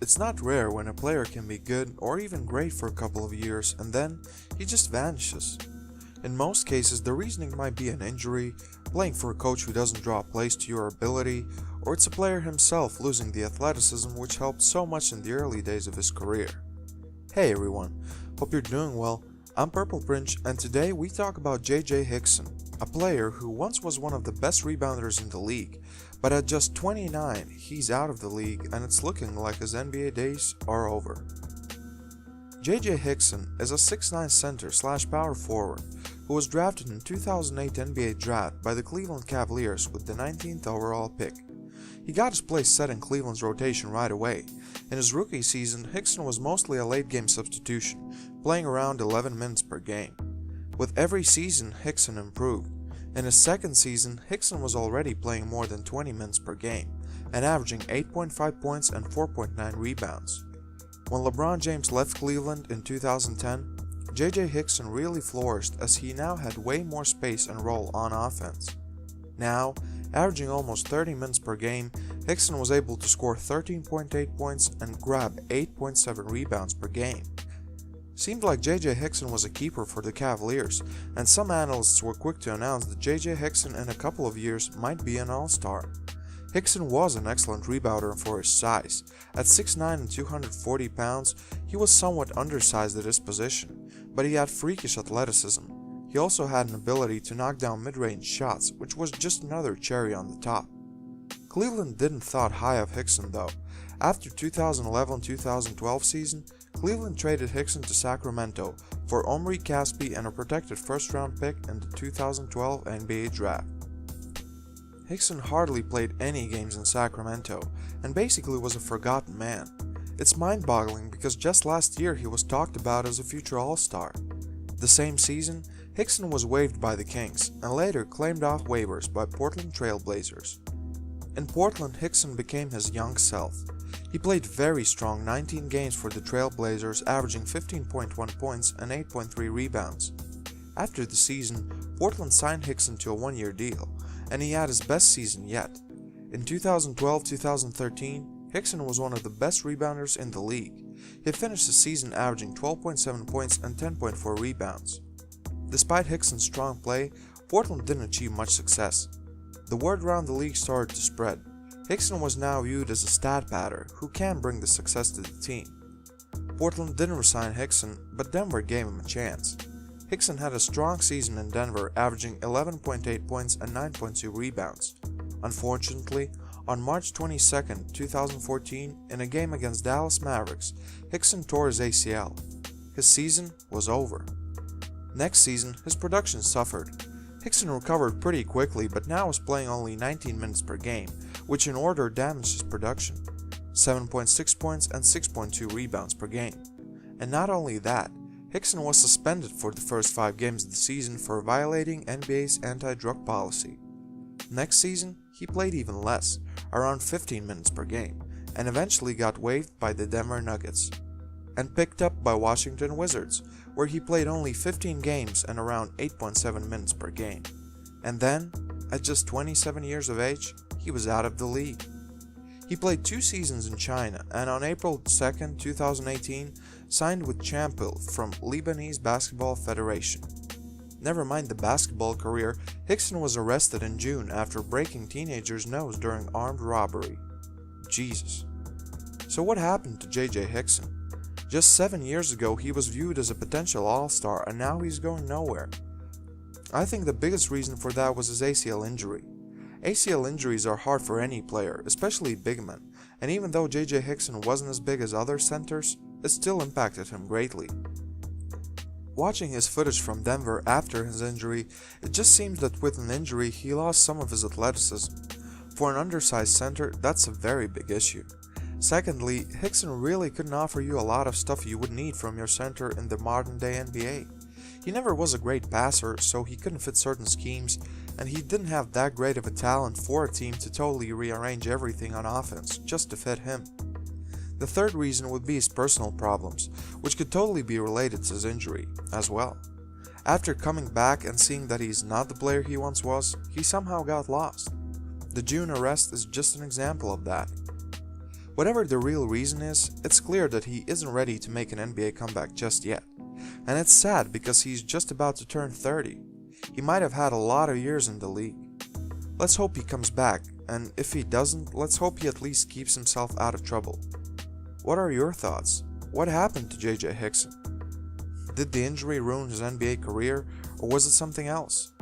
It's not rare when a player can be good or even great for a couple of years and then he just vanishes. In most cases, the reasoning might be an injury, playing for a coach who doesn't draw plays to your ability, or it's a player himself losing the athleticism which helped so much in the early days of his career. Hey everyone, hope you're doing well. I'm Purple Prince and today we talk about J.J. Hickson, a player who once was one of the best rebounders in the league, but at just 29 he's out of the league and it's looking like his NBA days are over. J.J. Hickson is a 6'9" center/power forward who was drafted in 2008 NBA draft by the Cleveland Cavaliers with the 19th overall pick. He got his place set in Cleveland's rotation right away. In his rookie season, Hickson was mostly a late-game substitution, playing around 11 minutes per game. With every season, Hickson improved. In his second season, Hickson was already playing more than 20 minutes per game, and averaging 8.5 points and 4.9 rebounds. When LeBron James left Cleveland in 2010, J.J. Hickson really flourished as he now had way more space and role on offense. Now, averaging almost 30 minutes per game, Hickson was able to score 13.8 points and grab 8.7 rebounds per game. Seemed like J.J. Hickson was a keeper for the Cavaliers, and some analysts were quick to announce that J.J. Hickson in a couple of years might be an all-star. Hickson was an excellent rebounder for his size. At 6'9" and 240 pounds, he was somewhat undersized at his position, but he had freakish athleticism. He also had an ability to knock down mid-range shots, which was just another cherry on the top. Cleveland didn't thought high of Hickson though. After 2011-2012 season, Cleveland traded Hickson to Sacramento for Omri Caspi and a protected first-round pick in the 2012 NBA draft. Hickson hardly played any games in Sacramento and basically was a forgotten man. It's mind-boggling because just last year he was talked about as a future All-Star. The same season, Hickson was waived by the Kings and later claimed off waivers by Portland Trail Blazers. In Portland, Hickson became his young self. He played very strong 19 games for the Trail Blazers, averaging 15.1 points and 8.3 rebounds. After the season, Portland signed Hickson to a one-year deal, and he had his best season yet. In 2012-2013, Hickson was one of the best rebounders in the league. He finished the season averaging 12.7 points and 10.4 rebounds. Despite Hickson's strong play, Portland didn't achieve much success. The word around the league started to spread. Hickson was now viewed as a stat padder who can bring the success to the team. Portland didn't resign Hickson, but Denver gave him a chance. Hickson had a strong season in Denver, averaging 11.8 points and 9.2 rebounds. Unfortunately, on March 22, 2014, in a game against Dallas Mavericks, Hickson tore his ACL. His season was over. Next season, his production suffered. Hickson recovered pretty quickly, but now was playing only 19 minutes per game, which in order damaged his production. 7.6 points and 6.2 rebounds per game. And not only that, Hickson was suspended for the first 5 games of the season for violating NBA's anti-drug policy. Next season, he played even less, around 15 minutes per game, and eventually got waived by the Denver Nuggets, and picked up by Washington Wizards, where he played only 15 games and around 8.7 minutes per game. And then, at just 27 years of age, he was out of the league. He played 2 seasons in China and on April 2, 2018, signed with Champil from Lebanese Basketball Federation. Never mind the basketball career, Hickson was arrested in June after breaking teenagers' nose during armed robbery. Jesus. So what happened to J.J. Hickson? Just 7 years ago he was viewed as a potential all-star and now he's going nowhere. I think the biggest reason for that was his ACL injury. ACL injuries are hard for any player, especially big men, and even though J.J. Hickson wasn't as big as other centers, it still impacted him greatly. Watching his footage from Denver after his injury, it just seems that with an injury he lost some of his athleticism. For an undersized center, that's a very big issue. Secondly, Hickson really couldn't offer you a lot of stuff you would need from your center in the modern day NBA. He never was a great passer, so he couldn't fit certain schemes, and he didn't have that great of a talent for a team to totally rearrange everything on offense just to fit him. The third reason would be his personal problems, which could totally be related to his injury as well. After coming back and seeing that he's not the player he once was, he somehow got lost. The June arrest is just an example of that. Whatever the real reason is, it's clear that he isn't ready to make an NBA comeback just yet. And it's sad because he's just about to turn 30. He might have had a lot of years in the league. Let's hope he comes back, and if he doesn't, let's hope he at least keeps himself out of trouble. What are your thoughts? What happened to J.J. Hickson? Did the injury ruin his NBA career, or was it something else?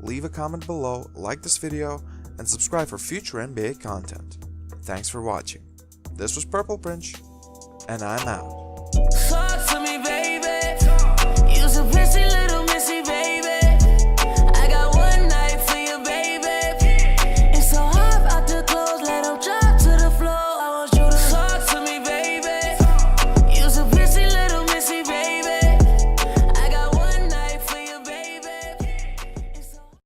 Leave a comment below, like this video, and subscribe for future NBA content. Thanks for watching. This was Purple Prince, and I'm out.